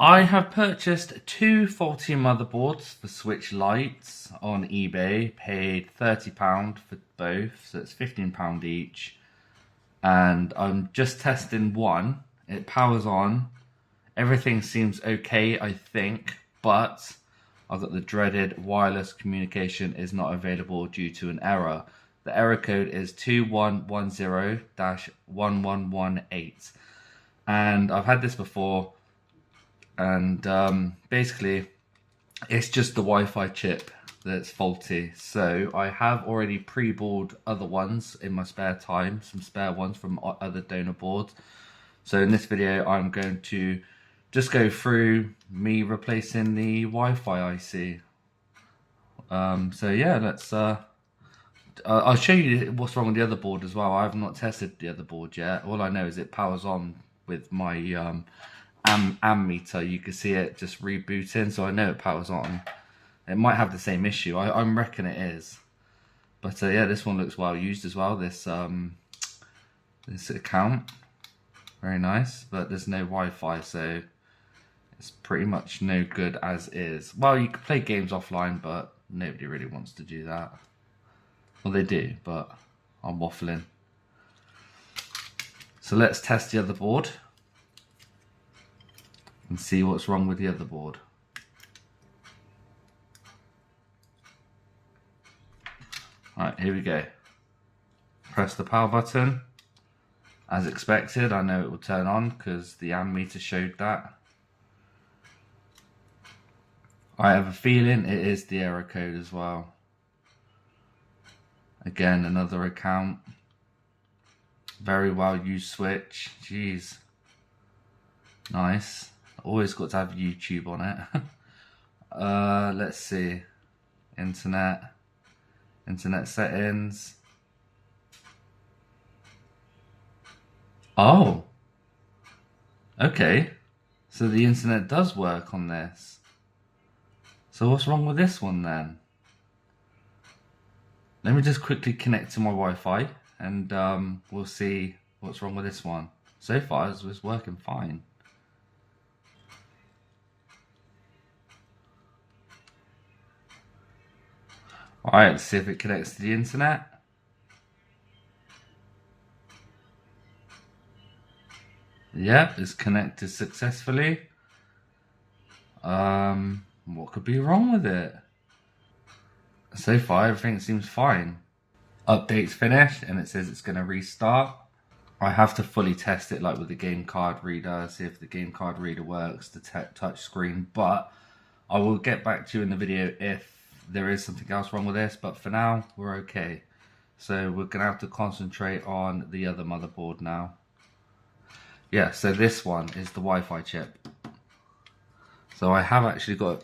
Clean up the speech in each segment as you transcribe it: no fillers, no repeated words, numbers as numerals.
I have purchased two faulty motherboards for Switch Lites on eBay, paid £30 for both, so it's £15 each. And I'm just testing one. It powers on. Everything seems okay, I think, but I've got the dreaded wireless communication is not available due to an error. The error code is 2110-1118. And I've had this before, and basically it's just the Wi-Fi chip that's faulty. So I have already pre-bought other ones in my spare time, some spare ones from other donor boards. So in this video I'm going to just go through me replacing the Wi-Fi IC. So yeah, let's I'll show you what's wrong with the other board as well. I have not tested the other board yet. All I know is it powers on with my ammeter. You can see it just rebooting, so I know it powers on. It might have the same issue. I reckon it is. But yeah, this one looks well used as well. This account, very nice. But there's no Wi-Fi, so it's pretty much no good as is. Well, you can play games offline, but nobody really wants to do that. Well, they do, but I'm waffling. So let's test the other board and see what's wrong with the other board. Alright, here we go. Press the power button. As expected, I know it will turn on because the ammeter showed that. I have a feeling it is the error code as well. Again, another account. Very well used switch. Jeez. Nice. Always got to have YouTube on it. Let's see. Internet settings. Oh. Okay. So the internet does work on this. So what's wrong with this one then? Let me just quickly connect to my Wi-Fi and we'll see what's wrong with this one. So far it's working fine. Alright, let's see if it connects to the internet. Yep, it's connected successfully. What could be wrong with it? So far, everything seems fine. Update's finished, and it says it's going to restart. I have to fully test it, like with the game card reader, see if the game card reader works, the touch screen. But I will get back to you in the video if there is something else wrong with this. But for now, we're okay. So we're going to have to concentrate on the other motherboard now. Yeah, so this one is the Wi-Fi chip. So I have actually got...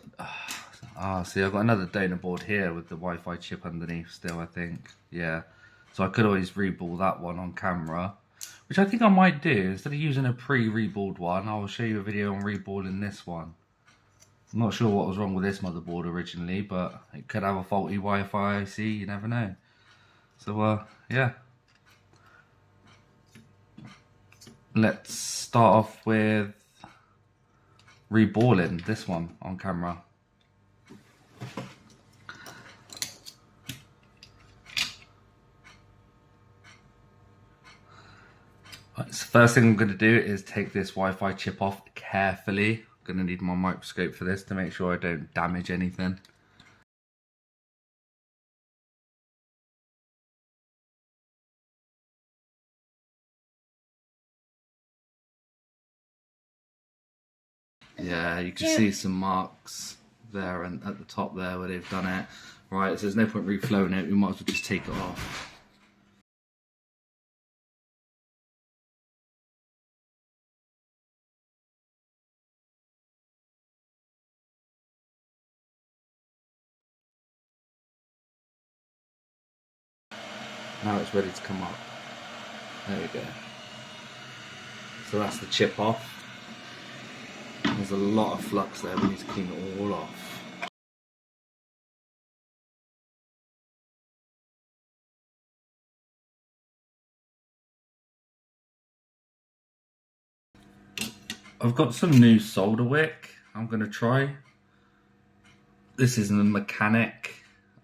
see, I've got another donor board here with the Wi-Fi chip underneath still, I think. Yeah. So I could always reball that one on camera, which I think I might do. Instead of using a pre-reballed one, I will show you a video on reballing this one. I'm not sure what was wrong with this motherboard originally, but it could have a faulty Wi-Fi IC, you never know. So, yeah. Let's start off with reballing this one on camera. Right, so first thing I'm going to do is take this Wi-Fi chip off carefully. I'm going to need my microscope for this to make sure I don't damage anything. Yeah, you can see some marks there and at the top there where they've done it. Right, so there's no point reflowing it, we might as well just take it off. Now it's ready to come up. There we go. So that's the chip off. There's a lot of flux there, we need to clean it all off. I've got some new solder wick I'm going to try. This is a mechanic.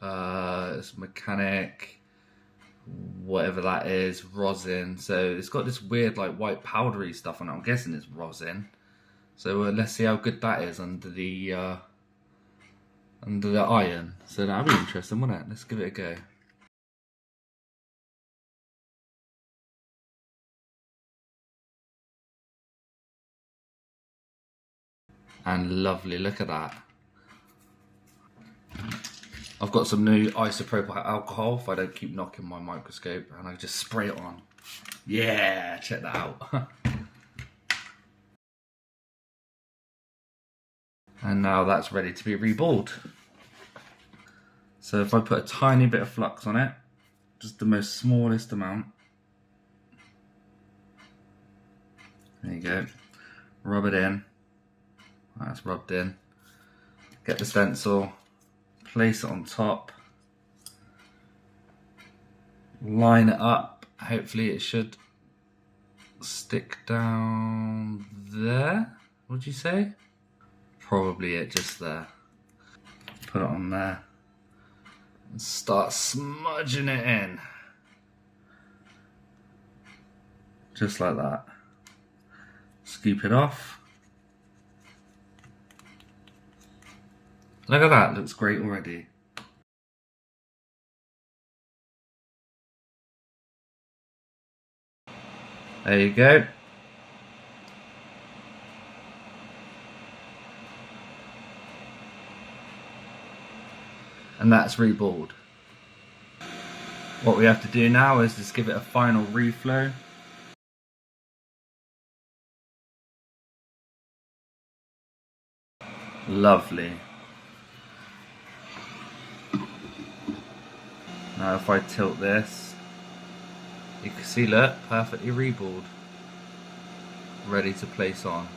It's mechanic, whatever that is, rosin. So it's got this weird like white powdery stuff on it. I'm guessing it's rosin. So let's see how good that is under the iron. So that'll be interesting, won't it? Let's give it a go. And lovely, look at that. I've got some new isopropyl alcohol if I don't keep knocking my microscope, and I just spray it on. Yeah, check that out. And now that's ready to be reballed. So if I put a tiny bit of flux on it, just the most smallest amount. There you go. Rub it in. That's rubbed in. Get the stencil, place it on top, line it up. Hopefully it should stick down there. What'd you say? Probably it just there. Put it on there and start smudging it in. Just like that. Scoop it off. Look at that, looks great already. There you go. And that's reballed. What we have to do now is just give it a final reflow. Lovely. Now if I tilt this, you can see, look, perfectly reballed. Ready to place on.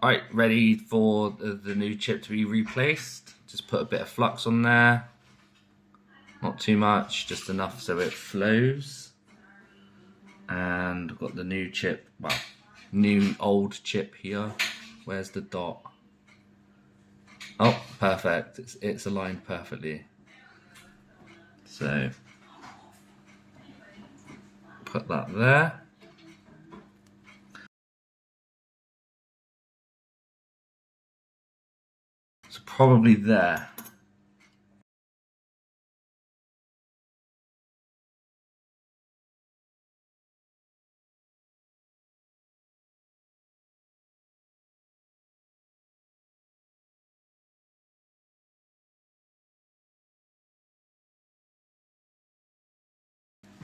Alright, ready for the new chip to be replaced. Just put a bit of flux on there. Not too much, just enough so it flows. And I've got the new chip, well, new old chip here. Where's the dot? Oh, perfect. It's aligned perfectly. So, put that there. So probably there.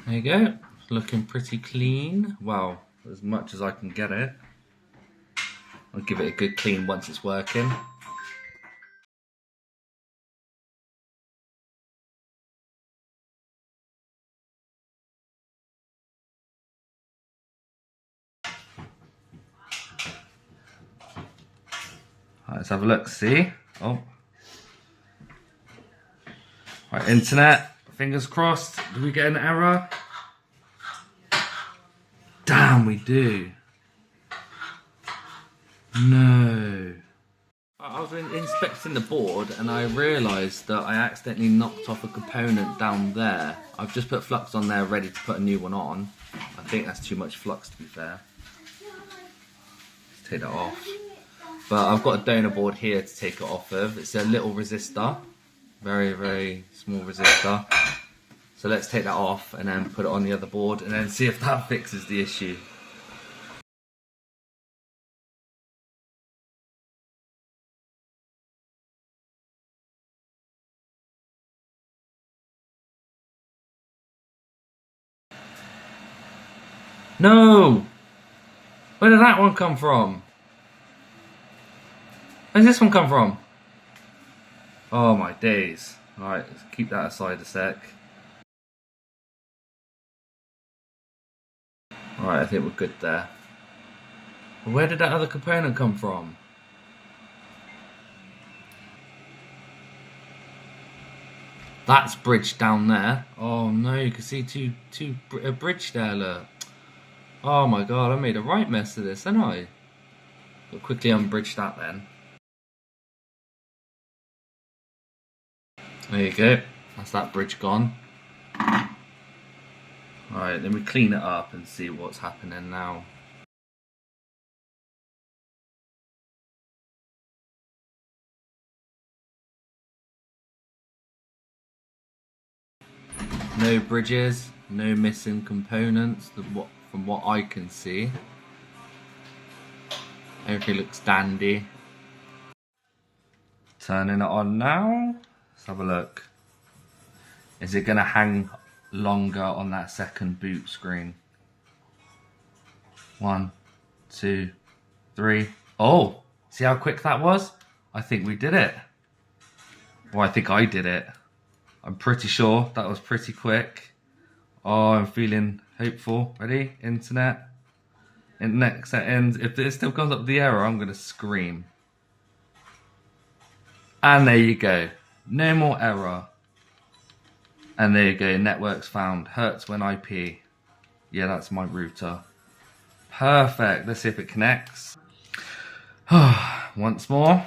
There you go. It's looking pretty clean. Well, as much as I can get it. I'll give it a good clean once it's working. Right, let's have a look, see? Oh. Right, internet, fingers crossed. Do we get an error? Damn, we do. No. I was inspecting the board and I realised that I accidentally knocked off a component down there. I've just put flux on there ready to put a new one on. I think that's too much flux, to be fair. Let's take that off. But I've got a donor board here to take it off of. It's a little resistor. Very, very small resistor. So let's take that off and then put it on the other board and then see if that fixes the issue. No! Where did that one come from? Where's this one come from? Oh my days. Alright, let's keep that aside a sec. Alright, I think we're good there. Where did that other component come from? That's bridged down there. Oh no, you can see a bridge there, look. Oh my god, I made a right mess of this, didn't I? We'll quickly unbridge that then. There you go. That's that bridge gone. Alright, then we clean it up and see what's happening now. No bridges, no missing components from what I can see. Everything looks dandy. Turning it on now. Let's have a look. Is it going to hang longer on that second boot screen? 1, 2, 3. Oh, see how quick that was? I think we did it. Well, I think I did it. I'm pretty sure that was pretty quick. Oh, I'm feeling hopeful. Ready? Internet settings. If it still comes up with the error, I'm going to scream. And there you go. No more error. And there you go. Networks found. Hertz when IP. Yeah, that's my router. Perfect. Let's see if it connects. Once more.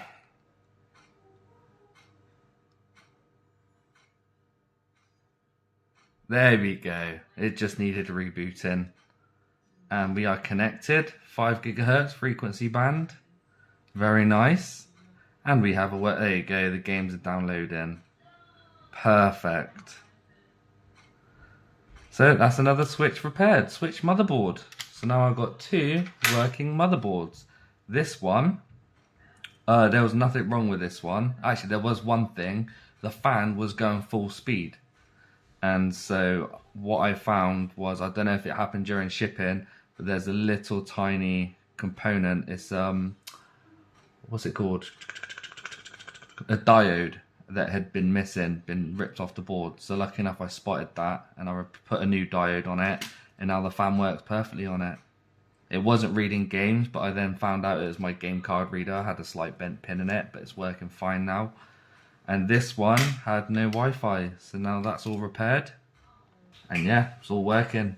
There we go. It just needed rebooting. And we are connected. 5 gigahertz frequency band. Very nice. And we have there you go. The games are downloading. Perfect. So that's another switch repaired. Switch motherboard. So now I've got 2 working motherboards. This one, there was nothing wrong with this one. Actually, there was one thing. The fan was going full speed. And so what I found was, I don't know if it happened during shipping, but there's a little tiny component. It's, what's it called? A diode that had been missing, been ripped off the board. So lucky enough I spotted that and I put a new diode on it, and now the fan works perfectly on it. It wasn't reading games, but I then found out it was my game card reader. I had a slight bent pin in it, but it's working fine now. And this one had no Wi-Fi, so now that's all repaired. And yeah, it's all working.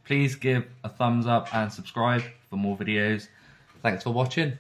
Please give a thumbs up and subscribe for more videos. Thanks for watching.